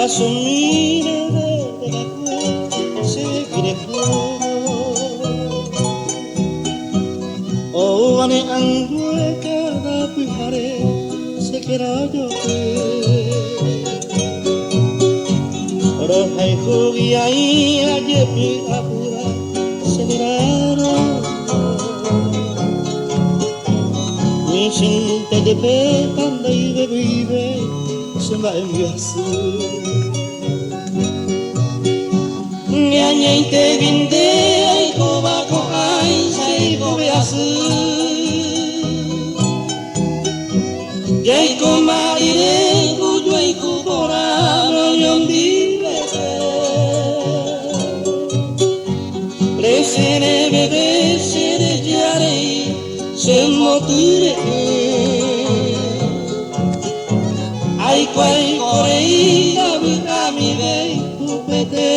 asumire de la cueva se creó o ane angue cada pihare se kira yo ora hai hogi ai aje pi apura se dirano mi gente de petanda y de vive se va en viasu Nyanyai te vinde ai ko ba ko ai sai ko viasu Yai ko marire ku juai ku bora no nyomdi Lesene bebe se de jare se moture Ai quai corei da vita mi vei kupete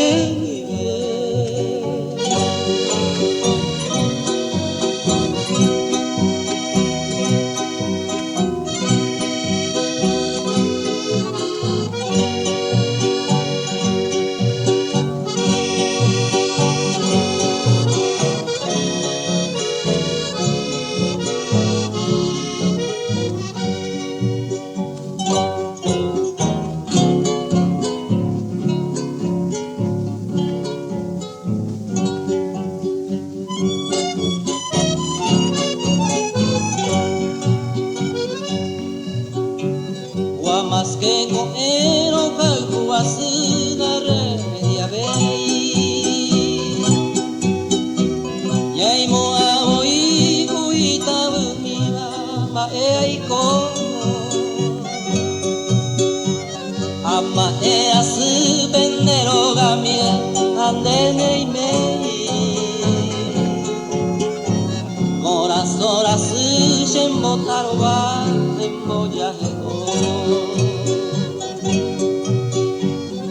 Más que coero calcua sida remedia vei Yai moa oi kuita bumira ma e aiko Amma e asu benero gamia ande nei mei Corazón asu shembo taroba embo yaheko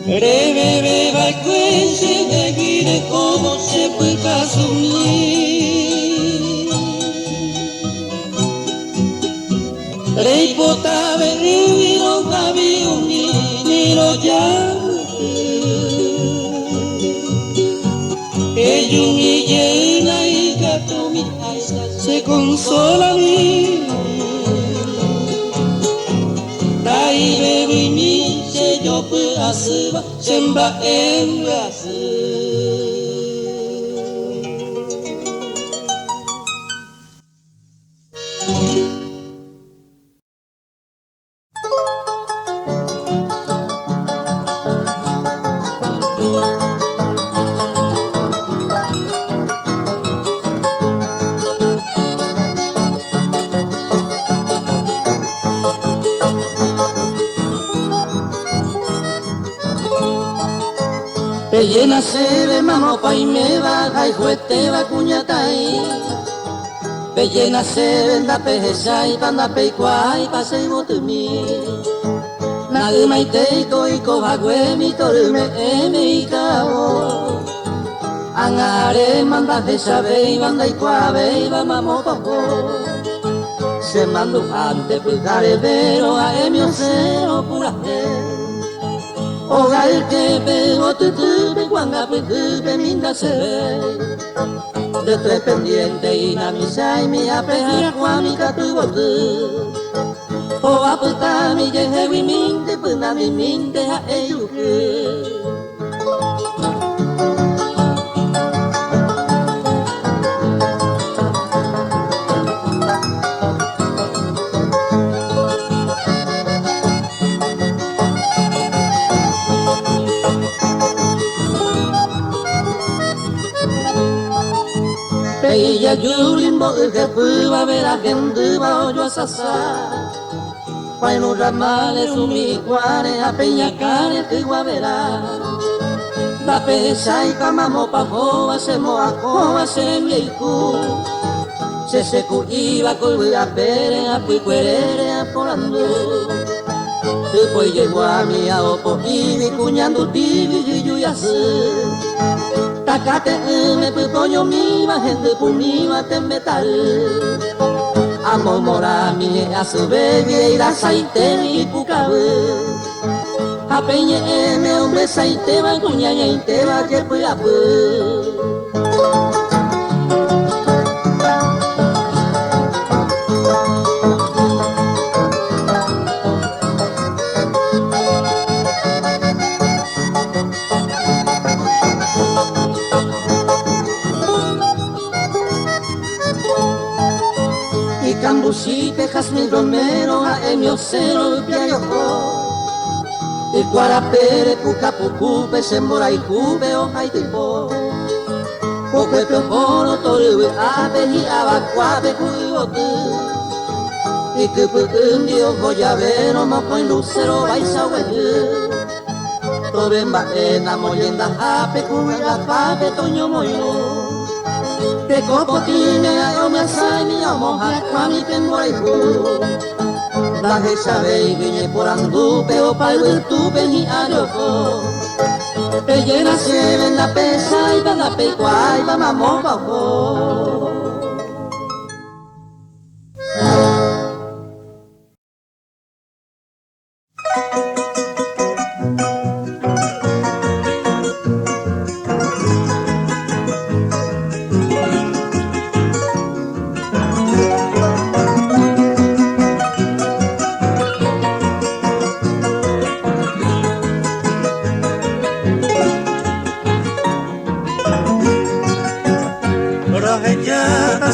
Reveve vai quense de guide como se puede asumir Rei potave riviro cavi uni niro ya E yungi llena y gato mi se consola mi Dai bebi mi yo puedo sembra en Llena se de mamo pa y me baja y juete va cuñatai Llena se venda pejesa y panda peicuai pase y botumi Nage maiteiko y cobague mi torme eme y cao Angare manda de sabe y banda y cuave y va mamo papo Se mando ante pujare vero a emio cero pura Oga el que pego tutube cuanga putube minda se ve De tres pendiente y na misa y mi apeja cuamica tuvo tu O aputa mi yehe wi minte puna mi minte ha eyuke Ella yurimbo que puba ver a gente va yo a sasa Pai no ramales umi cuare a peña care que guavera Da pesa y camamo pa joa se moa joa se mieiku Se seku iba colui a pere a picuerere a polando Después llegó a mi a opo y cuñando tibi y yuyasu Takate me pupoño mi va gente puniva te metal Amo mora mi a su bebé y la saite y pucabe Apeñe eme hombre saiteba cuñaña inteba que puya y cambucite jazmín romero a emio cero piayojo y cuarapere pucapucupe sembora y cupe hoja y tipo porque peoporo torue ape y abacuape cuibote y que putum dio joyavero moco en lucero baisa hueje toremba ena moyenda ape cuiga pape toño moyo te copotine a me asani a moja kwami tembora y la que sabe y viene por andupe o para el tupe ni aroco te llena se ven la pesa y va la pecua y va mamón bajo.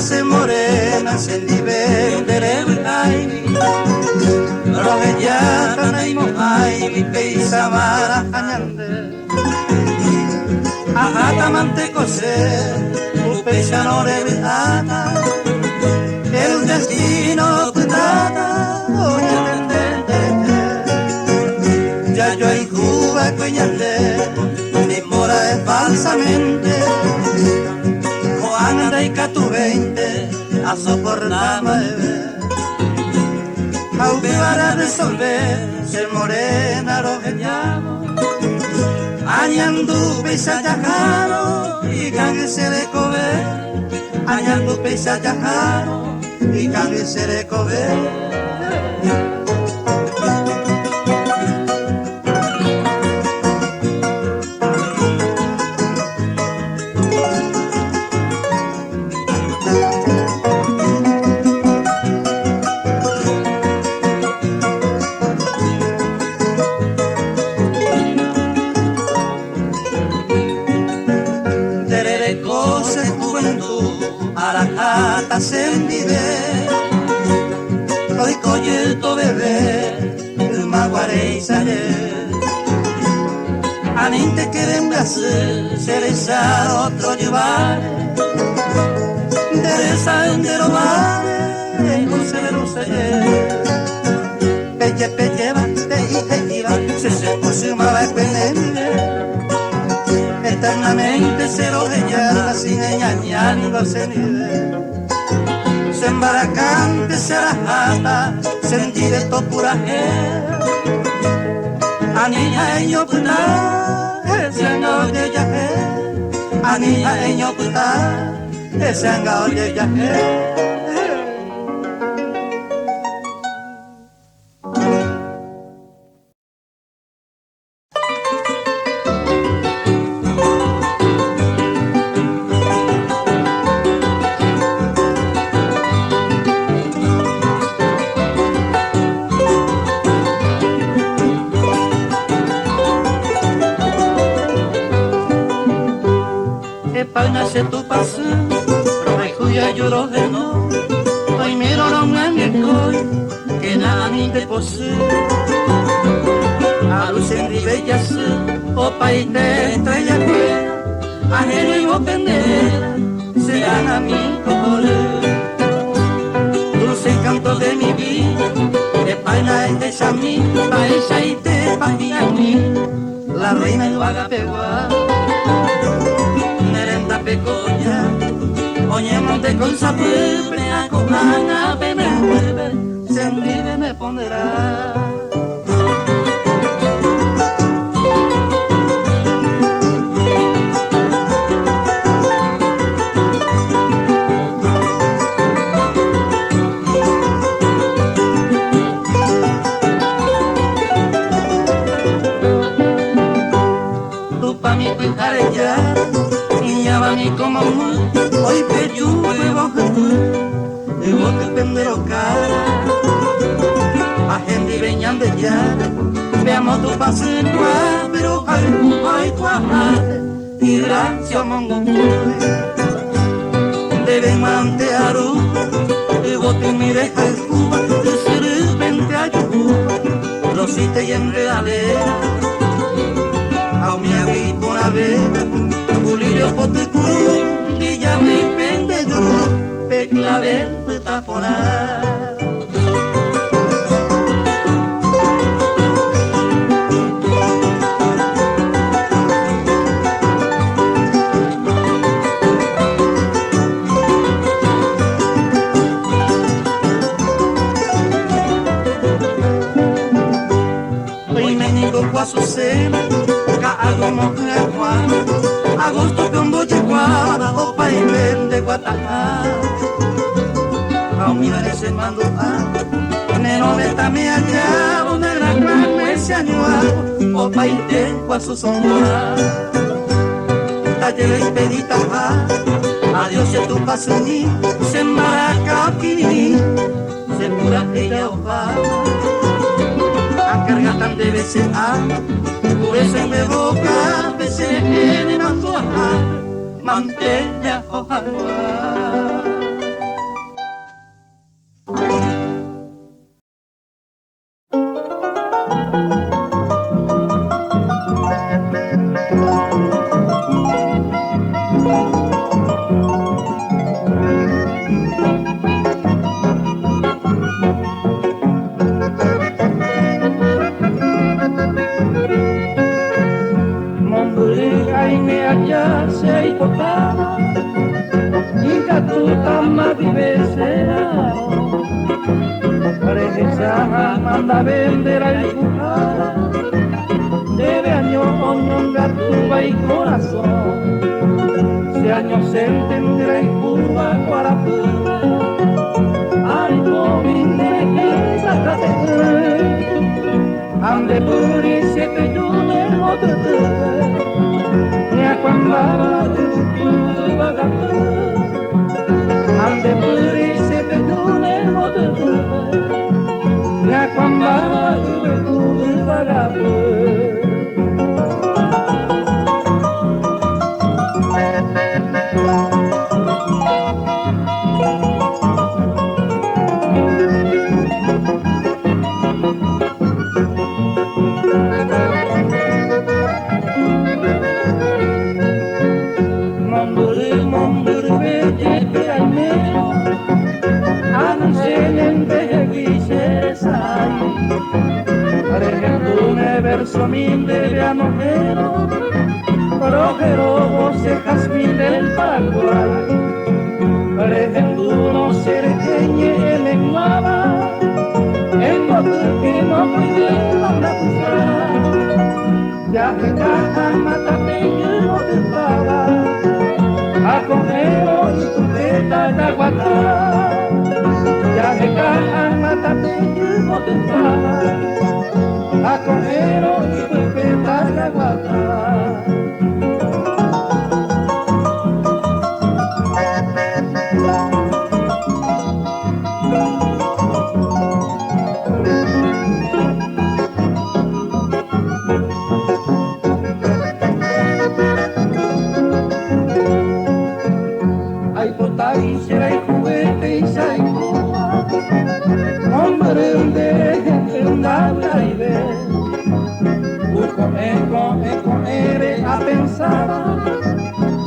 Se morena se libere ai roheyata naimo ai mi peisa mara anyande ahata mante cose upecha no ana el destino putada oye ya yo en Cuba cuñande mi mora es falsamente anda y catu 20 a soportarme aunque para resolver ser morena lo geniamos añandu pisa yajaro y cangue se de comer añandu pisa yajaro y cangue se de comer. Sendide, hoy coyeto bebé, el maguare y sale. Aninte quieren hacer, se les ha otro llevar. Teresa en derobare, no se luce. Peche, peche, bate y iba, se posumaba el penende. Eternamente se lo ella sin engañar ni lo se nivel. Sembaracante será hasta sentir esto pura Anilla eño puta, ese angao de yaje. Anilla eño puta, ese angao de yaje. Se tu paso, roba cuya lloro de no, hoy miro no me que nada ni te posee. A luz en bella o país de estrella fuera, ajeno y vos pendera, serán a mi cojones. Dulce encanto de mi vida, de paina es de Samí, paisa y te paía a mí, la reina lo haga peguar. Pecoña, oye monte con sapuple, a cojana, me vuelve, se envive me pondrá. ande ya, veamos tu paso en cual, pero hay tu amar, y gracias mongo deben mantear y vos te mires a Cuba, de ser 20 años Cuba, rosita y enredadera, a mi amigo una vez, Julio Potecuru, y ya me pende duro, peclaver taponar. Azucena, Caagomo, Juana, Agosto, Comboche, Guada, Opa y Verde, Guatajá. A mi se mando a Neno, vétame allá, donde la carne se añuado, Opa y Tenco a su sombra. Taller expedita, adiós y tu pasení, se maraca, se pura ella, Opa. Carga tan de veces por eso me boca, veces en mantuaja, manteña ojalá. Manda vender al Cucara, debe año oñonga tuba y corazón, se año se entenderá en Cuba Guarapura, al móvil de esa catedral, ande por y siete yunes motor, ni a cuambaba tu vagabundo, ande por y siete yunes motor. La cuambaba tu vagabundo. Momburu, belle, pianero, anuncien verso mil de vianojero, projero voce jazmín del Paraguay, regenduno serqueñe el enguaba, en bote no puede la ya que caja matapeño no te paga, a cojero y tu teta caguatá, ya que caja matapeño no te paga, a cojero y tu teta caguatá. A pensar,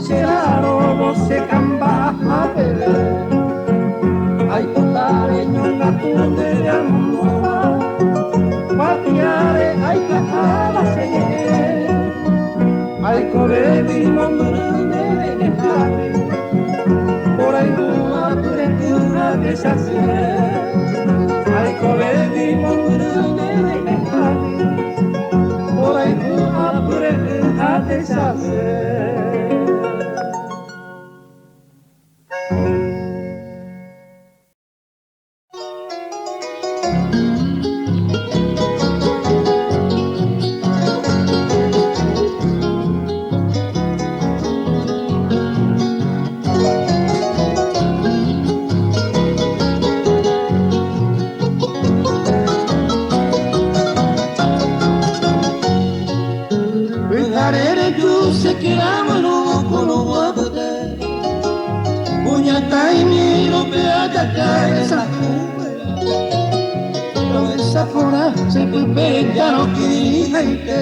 será robo se camba a beber. Hay potare ñonga tunde de almoa, patiare hay cajala se hay cobebi mondurune de jade, por ahí una turetura de sacer, hay cobebi mondurune de jade, por ahí una turetura de sacer. Pejano kirihente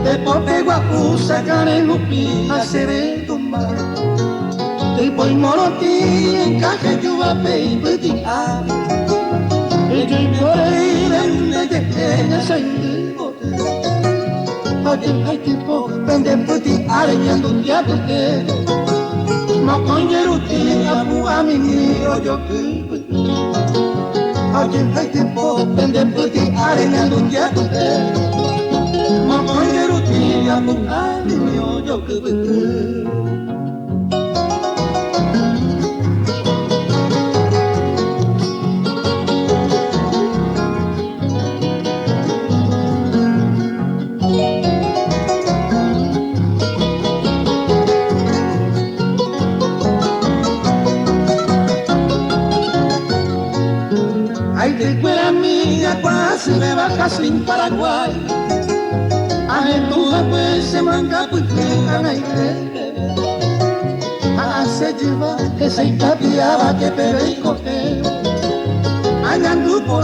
te pope guapusa kane lupi asere tumba te poi moroti encaje yuva pei peti a e yo corei rende te kenya saindi bote hai tipo pende peti areñando tiapete mo konjeruti apu amini ojo peti hai tipo pende peti areñando tiapete mo konjeruti apu amini ojo peti. Quase me bajas en Paraguay Ajetuja pues se manga pues fija na iglesia se lleva esa itapiaba que pebe y coge Añandu por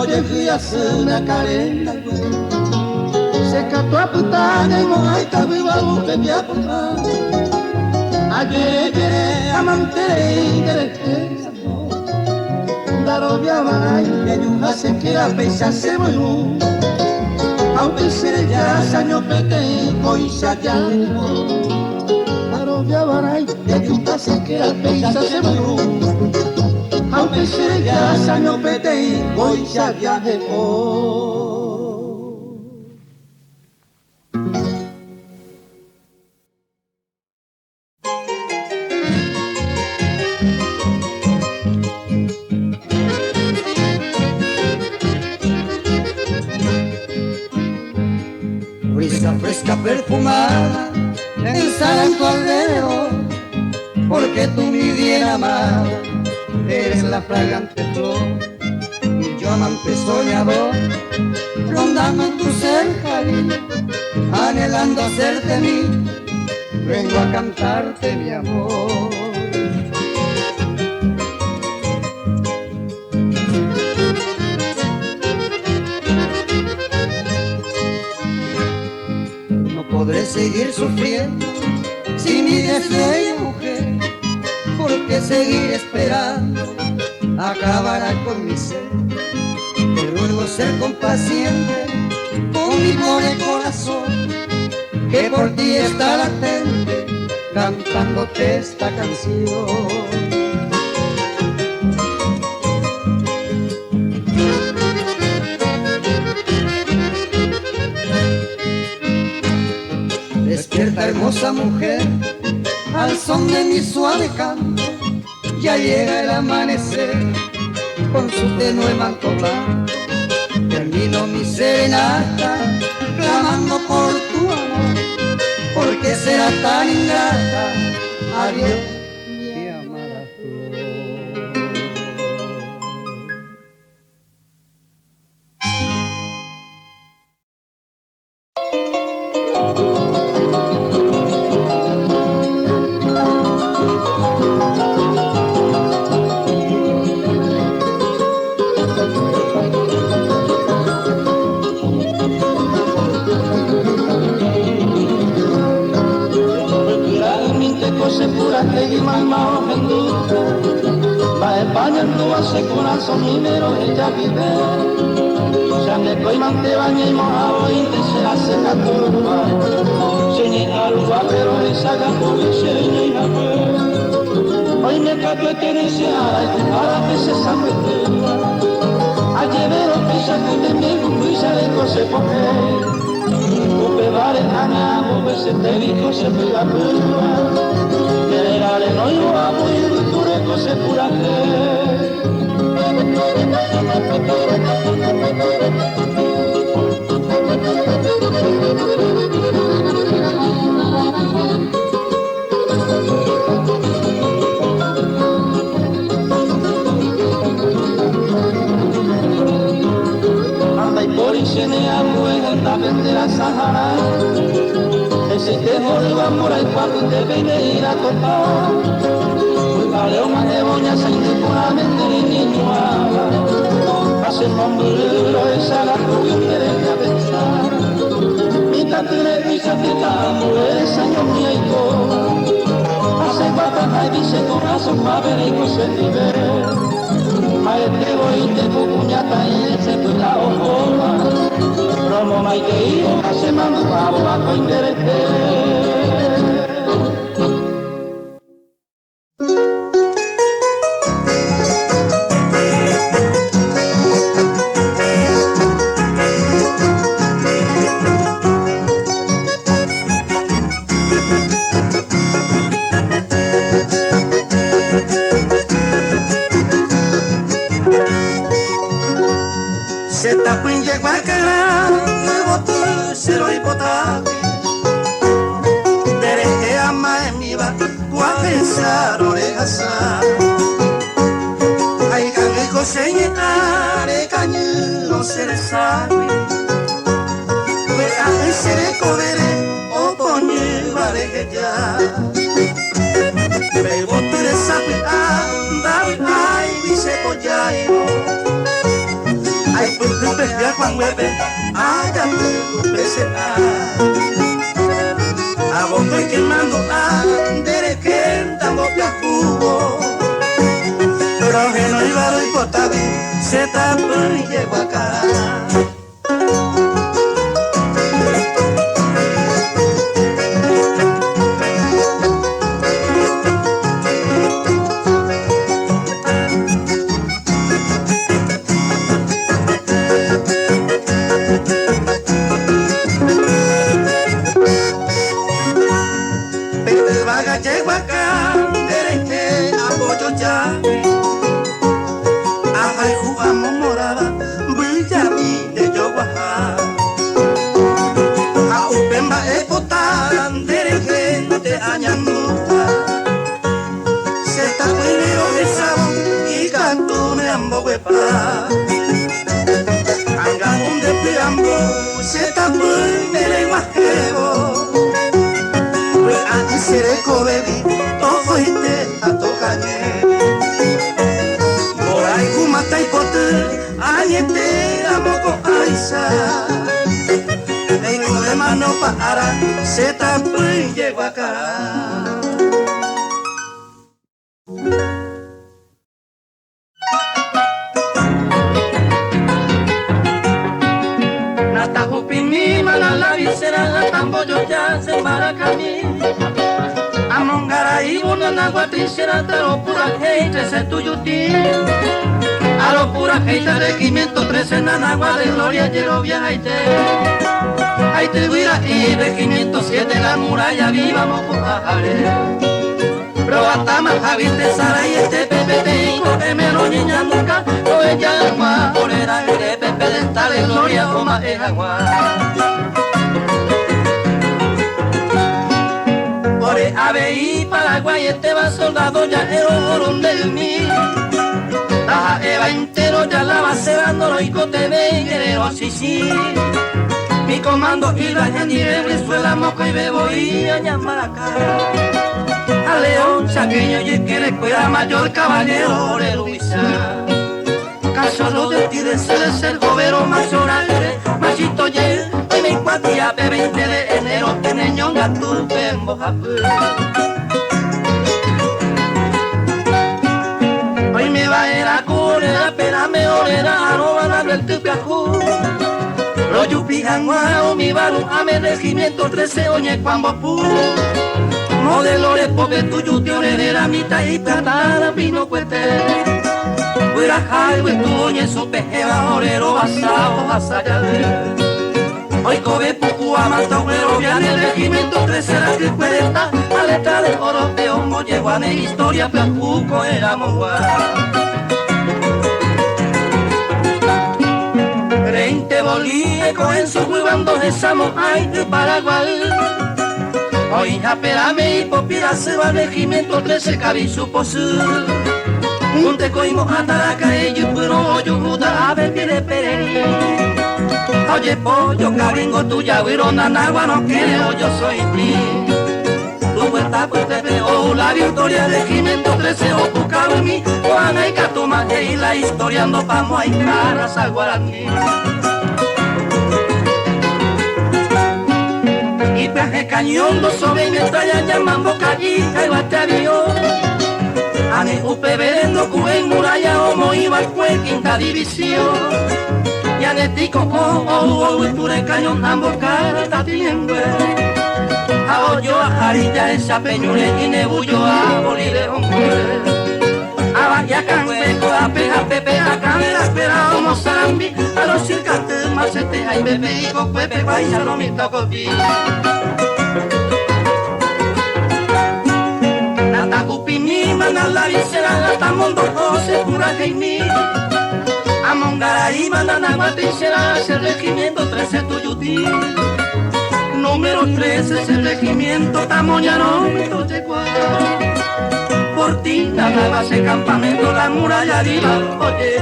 oye fía una carena se cató a putana y mojaita viva busque mi aputa Ayer amante de Darovia vai, que yuja se queda pesa se voy Aunque se ya saño pete y se ya Darovia vai, que yuja se queda pesa se voy Aunque se ya saño pete y se ya Fresca perfumada ensala en tu alrededor porque tú mi bien amada eres la fragante flor y yo amante soñador rondando en tu cerca anhelando hacerte mí vengo a cantarte mi amor. Podré seguir sufriendo si mi deseo mujer, porque seguir esperando acabará con mi ser. Te ruego ser compaciente con mi pobre corazón, que por ti está latente cantándote esta canción. Despierta hermosa mujer, al son de mi suave canto, ya llega el amanecer, con su tenue manto blanco. Termino mi serenata, clamando por tu amor, porque será tan ingrata, adiós mi amada flor. Se corazón minero ella vive ya me coi mante baña y mojado y te se hace caturba señe alba pero esa gato y señe y la hoy me cato que dice ahora que se sabe ayer vero que se acute mi cuisa de cose poque upe vale ana upe se te dijo se pega pura que dale no yo amo y dure cose pura que anda y por y se ne abuela anda vender a Sahara ese te jodió amor al cuarto te vende ir a topar vale más de boña se indicó a vender y niño hace nombrero esa la tuya quiere pensar. Minta televisa te damos esa ñoña y todo. Hace guapa, dice corazón, maverico se nivel. Maete voy te cucuñata y ese tu la ojola. Romo maite y hace mando pavo a coinderete. Se tapin llegó a cara, botu se lo hipotati. Dereje ama en mi va, guapensar orejasa. Ay cangue coseñetare, cañu no se le sabe. Pues a se le codere, o poñe vale que ya. Me botu de sapi, anda, ay, dice pollayo. Ay, pues tú te veas cuando mueve, ay, ya tú pese a vos estoy quemando, de que dando piacubo. Pero que no iba a lo importante, se tapó y llegó acá. Se tapó me le guajebo. Pues antes se cobebi, todo este a tocañe. Por ahí kumata y pote, añete a moco aisa. El de mano para, se tapó y llegó acá. Se maracami Amongara y una naguatricera taro pura gente se tuyuti a lo pura gente regimiento 13 nanagua de gloria yerovia haite huira y regimiento 7 la muralla viva moco ajare pero atama javiste sara y este pepe tengo que me lo niña nunca o ella agua por era de pepe de esta de gloria o ma es agua. Ave Paraguay este va soldado ya el oro del mí. Taja Eva entero ya la va cebando y cote de guerrero sí. Mi comando y la gente de Venezuela moco y bebo y a llamar acá. A León chaqueño y el que le cuida mayor caballero de Luisa. Cachorro de ti de ser jovero mayor alegre, machito ye. Mi cuatía de 20 de enero en ñonga tu pembo japú. Hoy me va a ir a correr, pero me orera, no van a ver tu piajú. Lo yupijan guau, mi baru, a mi regimiento 13 oñe cuando pu. Modelo de pobre tuyo, tío, heredera, mitad y platana, vino cuete. Fuera highway, tu oñe, su pejeba, orero, basado, basallade. Hoy cobe puku amanta pero viene el regimiento 13 la que cuesta a letra de oro de homo llevan en historia placuco éramos guay 20 bolíecos en su cuibando de Samoay de Paraguay hoy japérame y popira se va al regimiento 13 cabizu posú un te coimo ataraca ellos pero yo juda a ver que de perení. Oye pollo, caringo tuya, virona, nagua no quiero, yo soy ti. Tu vuelta pues te veo la victoria de Regimiento 13 o Pucabumi, Juana y Catumaque y la historia ando pamo hay caras a Guaraní. Y viaje cañón dos sobre mi estrella llamando callita y bate avión. Ane UPB no cuen muralla homo iba fue quinta división. Y ane tico o ture cañón ambos caras tatiengüe. A yo a jarilla esa peñule y nebullo a bolide hombre. A vaya canbeco a peja pepe a cámara espera homo zarambi. A los circantes macete hay bebé y copepe paisa lo mi tocotí. Nata cupini manala visera nata mondo jose pura jaimi. Amongaraí manana guatisera es el regimiento 13 tuyutí. Número 13 es el regimiento tamoñano me tochecuá. Por ti nada base campamento la muralla arriba oye.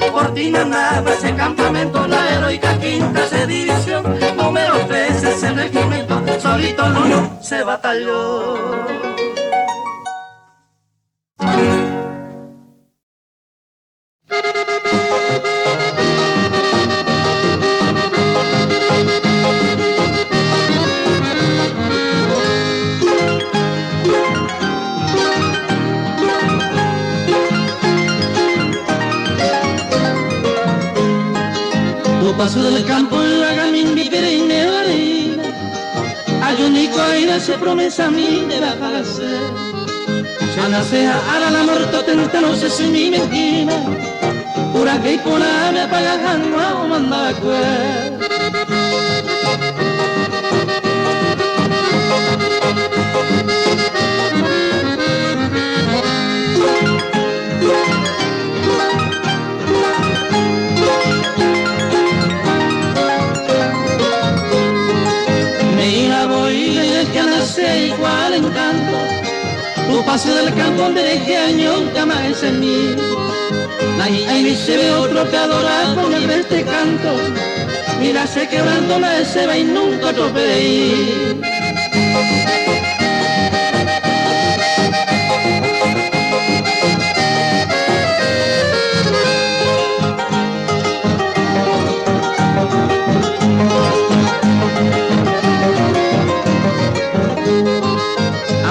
Por ti nada base campamento la heroica quinta se división. Número 13 es el regimiento solito no se batalló. Paso del campo en la gamín vivere y me varina. Ayunico aire se promesa a mí de la pagarse. Ya nace ahora la muerte tenta no sé si mi mentira. Pura que y por la me apagan no manda a cuer. Igual encanto, tu paso del campo de año llama ese mí. Ahí se ve otro que adora con el este canto. Mira se quebrando la ese va y nunca tropei.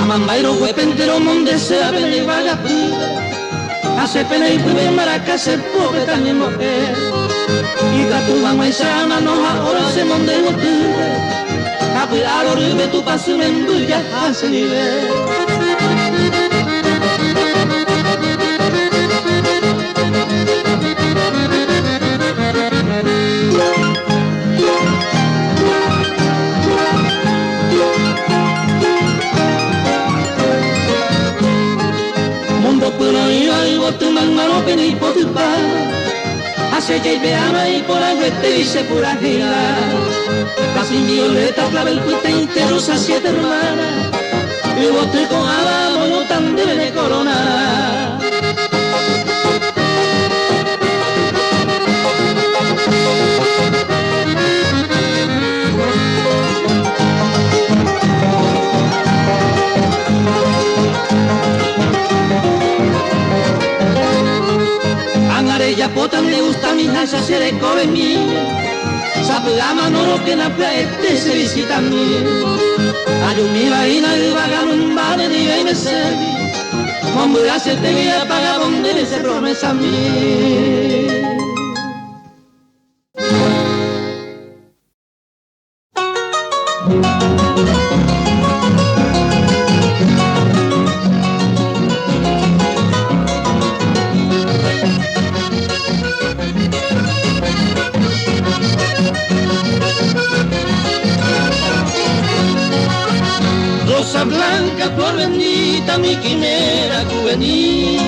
Mambairo fue pentero monde se abre y vaga hace pena y pude maraca se pobre también mujer y catuba maizana no ahora se monde botude a cuidar horrible tu paso me embulla hace nivel. Tu mano pena y por tu pan hace ya y veama y por agua te dice pura gira casi violeta clave el cuite interos a 7 hermanas y vos te con alamo no tan debe de corona. Ya potan me gusta mi haya se de cobe mi sapulama no lo que la playa se visita a mí ayumi vaina y vagano un vale de me serví como gracias te voy a pagar donde se promesa a mí. Rosa blanca, flor bendita, mi quimera juvenil.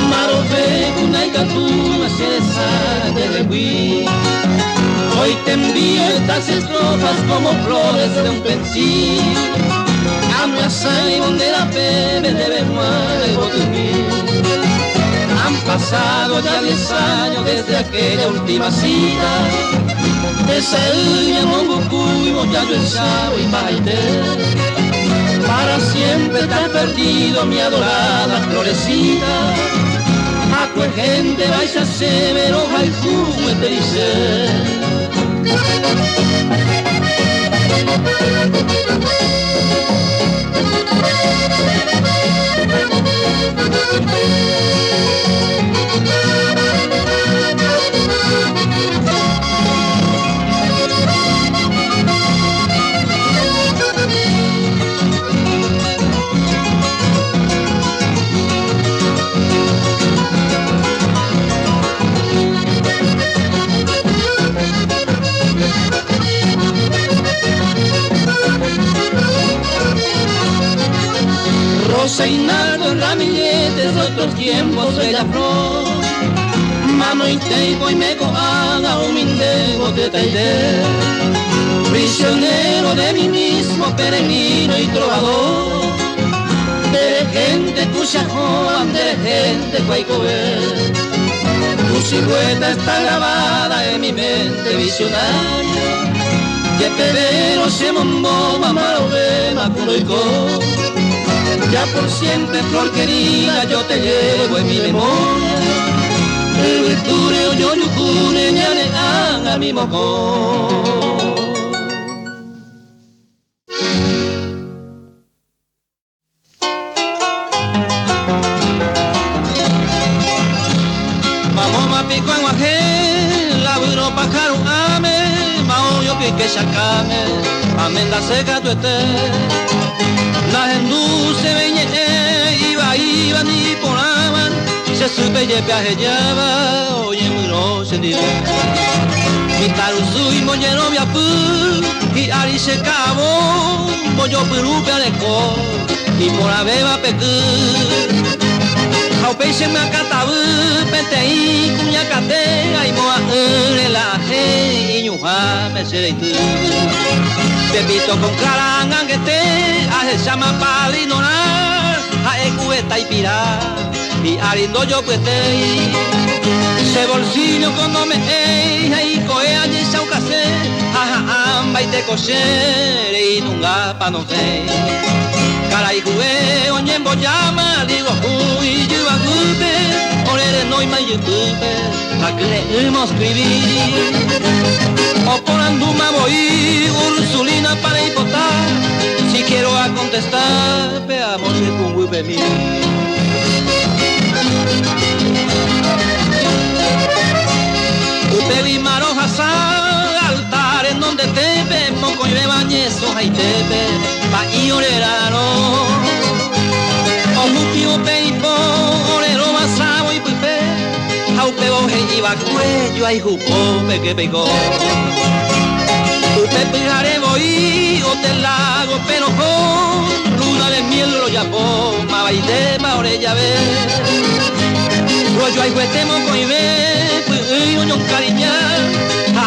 Marofe, una y catuma, se deshace de huí. Hoy te envío estas estrofas como flores de un pensil. Amiasa y donde la bebe debe muere botumí. Han pasado ya 10 años desde aquella última cita. ese día mongoku y moyayo el sabo y baile. Para siempre te has perdido mi adorada florecita. A tu gente vais a severo haiku te dice. Roseinado, ramilletes, otros tiempos bella flor. Mano y teibo y me cohaga, humildego de taide. Prisionero de mí mismo, peregrino y trovador. De gente cuchajoan, de gente cuaycobe. Tu silueta está grabada en mi mente visionaria. Que pedero se mombó, mamá lo ve, macuroico. Ya por siempre, flor querida, yo te llevo en mi memoria. El virtureo yo yucune, ñane, a mi mocón. Vamos a pico en guajé, la viro pájaro ame, mao yo pique chacame, amenda seca tu estés. La gente se veía, iba ni ponaban, se supe y viajaba, oye muy no se dirá. Mi taruzu y mollero viapu, y ari se acabó, mollo perupe aleco, y por la beba pecu. Au peixe me acatabu, pentei, cuña catea, y moa relaje, y ñuja me sereitu. Pepito con claranga que te hace llama para ignorar a ecueta y pirá y arindo yo pues te ese bolsillo cuando me y coe allí saucase ajá amba y te coser y nunca pa no sé cara y jugué oñe en boyama digo uy yo a culpe orere no y ma youtube a que leemos escribir o por anduma voy Ursulina para hipotar si quiero a contestar veamos si con huipe mí Upe vi marojas altar en donde te vemos con de bañesos ahí te ve pa y orerano o mutio peipo orero masabo y puipe aupe boje y va cuello ahí jupo peque peico Upe pijare voy o te lago pero con luna de miel lo llamo ma baile ma orella ve rollo ahí cuetemo con y ve pues yo un cariña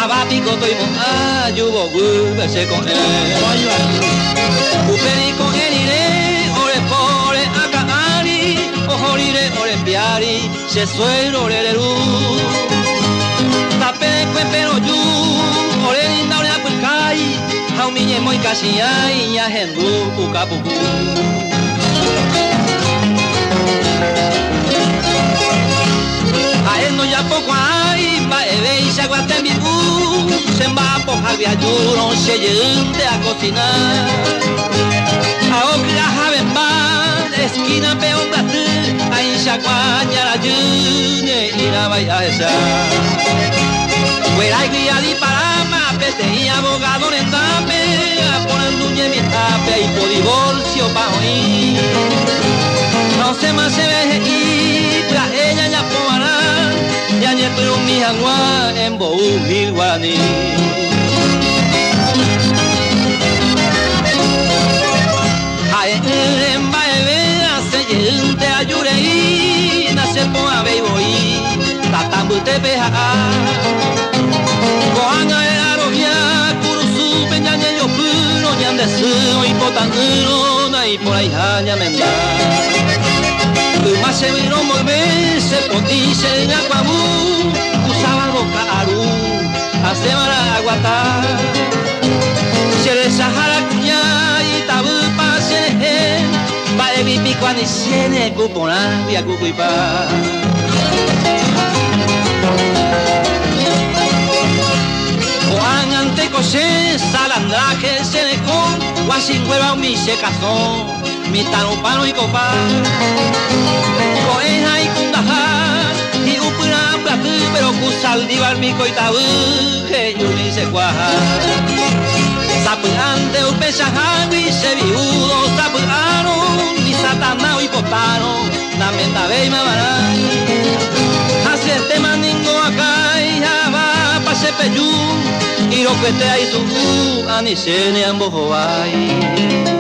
aba pico toy mo ayubo verse con él Upe ni con él iré ore pore acari o orire ore piari se suero ore luz tape pero yo ore linda ore apucai a un niño muy casi ay ya hendu pucapucu a él no ya poco hay va eve y se aguanta en mi se va a pojar viajuro se yente a cocinar a ocla javen va esquina peón plate ahí se aguaña la yune y la vaya a esa fuera y guía di para más pete y abogado en tape a poner duñe mi tape y por divorcio pa' oír no se más se ve y para ella ya pobará ya ni pero mi agua en boú mil guaraní a en baebe hace gente ayure y nace po a beibo y tatambu te peja Coanga era robia, curusu, peñaña yo puro, ñan de su y potanguro, na y por ahí haña menda. Tu más se vino muy bien, se potiche en aguabú, usaba boca aru, hace mara agua guata. Se le sahara cuña y tabu pa se le va e bibi cuando se ne cupona via cucuipa. Juan ante cosé salandraje se le con guasin hueva mi se casó mi tanupano y copa. Coeja y kundaja y upura platu pero kusal divar mi coitabu que yo ni se cuaja. Sapurante upechaja y se viudo sapurano ni satanao y potano na menda ve mamara. Así este maningo acá y ya va pa se peyú y lo que te hay su ani se ne ambojo ay.